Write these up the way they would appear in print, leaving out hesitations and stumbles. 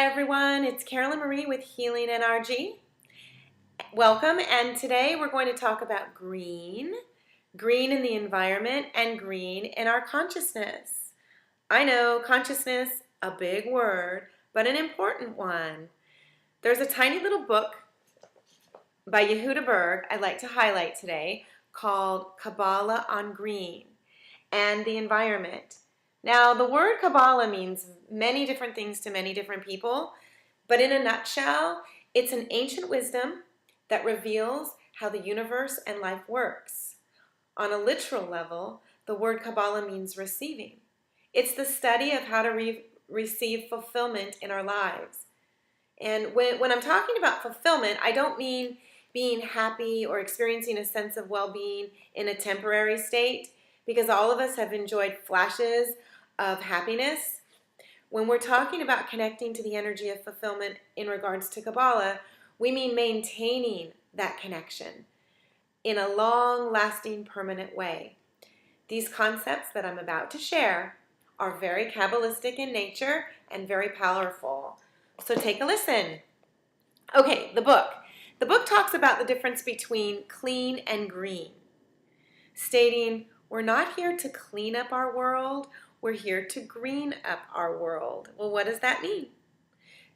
everyone, it's Carolyn Marie with Healing NRG. Welcome, and today we're going to talk about green in the environment, and green in our consciousness. I know, consciousness, a big word, but an important one. There's a tiny little book by Yehuda Berg I'd like to highlight today called Kabbalah on Green and the Environment. Now, the word Kabbalah means many different things to many different people, but in a nutshell, it's an ancient wisdom that reveals how the universe and life works. On a literal level, the word Kabbalah means receiving. It's the study of how to receive fulfillment in our lives. And when I'm talking about fulfillment, I don't mean being happy or experiencing a sense of well-being in a temporary state, because all of us have enjoyed flashes of happiness. When we're talking about connecting to the energy of fulfillment in regards to Kabbalah, we mean maintaining that connection in a long-lasting, permanent way. These concepts that I'm about to share are very Kabbalistic in nature and very powerful. So take a listen. Okay, the book. The book talks about the difference between clean and green, stating, we're not here to clean up our world, we're here to green up our world. Well, what does that mean?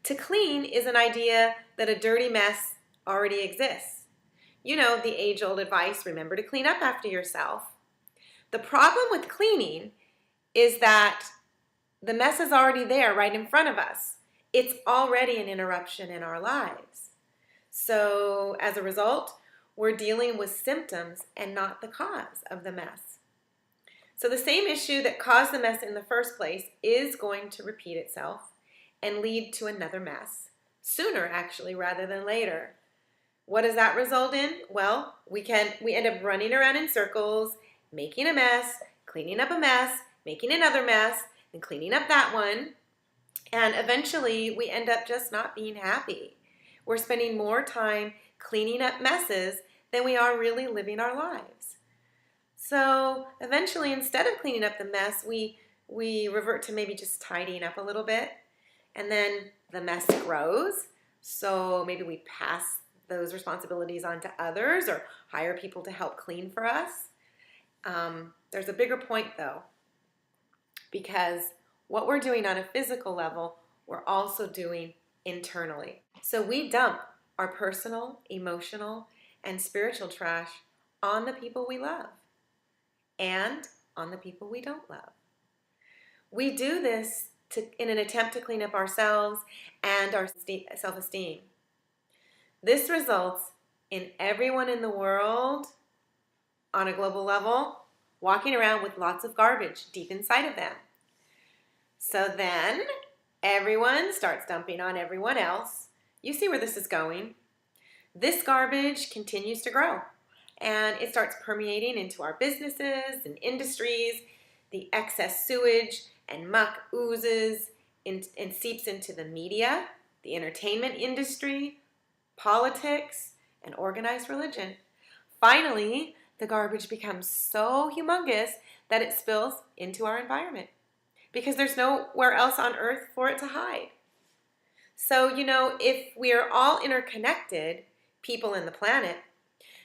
To clean is an idea that a dirty mess already exists. You know, the age-old advice, remember to clean up after yourself. The problem with cleaning is that the mess is already there right in front of us. It's already an interruption in our lives. So as a result, we're dealing with symptoms and not the cause of the mess. So the same issue that caused the mess in the first place is going to repeat itself and lead to another mess, sooner actually rather than later. What does that result in? Well, we end up running around in circles, making a mess, cleaning up a mess, making another mess, and cleaning up that one. And eventually we end up just not being happy. We're spending more time cleaning up messes than we are really living our lives. So eventually, instead of cleaning up the mess, we revert to maybe just tidying up a little bit. And then the mess grows. So maybe we pass those responsibilities on to others or hire people to help clean for us. There's a bigger point though, because what we're doing on a physical level, we're also doing internally. So we dump our personal, emotional, and spiritual trash on the people we love and on the people we don't love. We do this in an attempt to clean up ourselves and our self-esteem. This results in everyone in the world on a global level walking around with lots of garbage deep inside of them. So then everyone starts dumping on everyone else. You see where this is going. This garbage continues to grow, and it starts permeating into our businesses and industries. The excess sewage and muck oozes and seeps into the media, the entertainment industry, politics, and organized religion. Finally, the garbage becomes so humongous that it spills into our environment because there's nowhere else on earth for it to hide. So, you know, if we are all interconnected, people in the planet,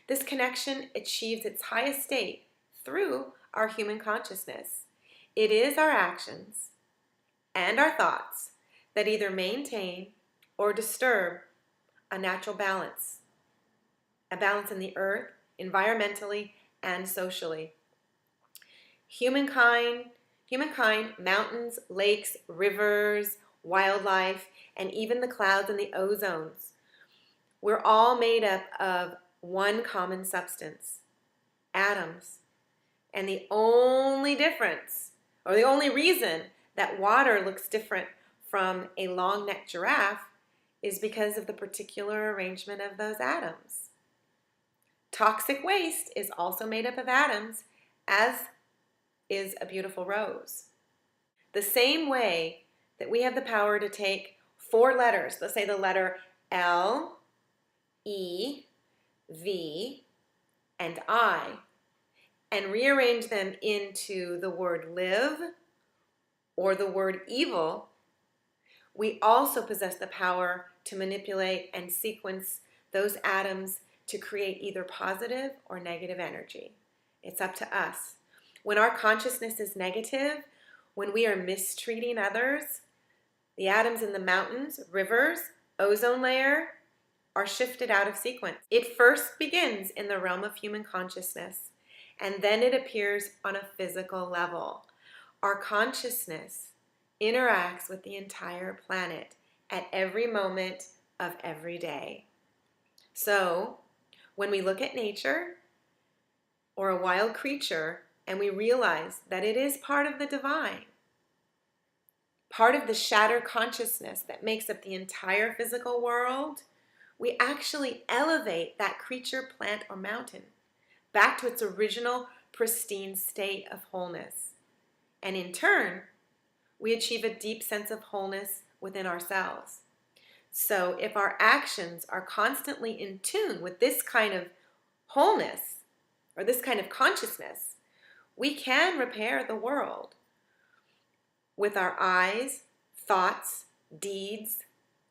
this connection achieves its highest state through our human consciousness. It is our actions and our thoughts that either maintain or disturb a natural balance, a balance in the earth, environmentally, and socially. Humankind, mountains, lakes, rivers, wildlife, and even the clouds and the ozones, we're all made up of one common substance, atoms. And the only difference, or the only reason that water looks different from a long-necked giraffe is because of the particular arrangement of those atoms. Toxic waste is also made up of atoms, as is a beautiful rose. The same way that we have the power to take 4 letters, let's say the letter L, E, V, and I, and rearrange them into the word live or the word evil, we also possess the power to manipulate and sequence those atoms to create either positive or negative energy. It's up to us. When our consciousness is negative, when we are mistreating others, the atoms in the mountains, rivers, ozone layer are shifted out of sequence. It first begins in the realm of human consciousness, and then it appears on a physical level. Our consciousness interacts with the entire planet at every moment of every day. So, when we look at nature or a wild creature and we realize that it is part of the divine, part of the shattered consciousness that makes up the entire physical world, we actually elevate that creature, plant, or mountain back to its original pristine state of wholeness. And in turn, we achieve a deep sense of wholeness within ourselves. So if our actions are constantly in tune with this kind of wholeness or this kind of consciousness, we can repair the world with our eyes, thoughts, deeds,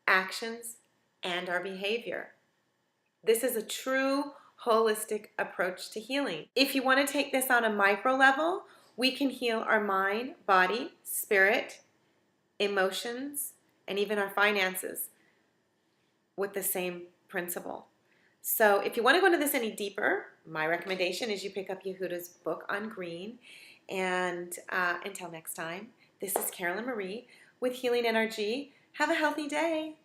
actions, and our behavior. This is a true holistic approach to healing. If you want to take this on a micro level, we can heal our mind, body, spirit, emotions, and even our finances with the same principle. So if you want to go into this any deeper, my recommendation is you pick up Yehuda's book on green. And until next time, this is Carolyn Marie with Healing NRG. Have a healthy day.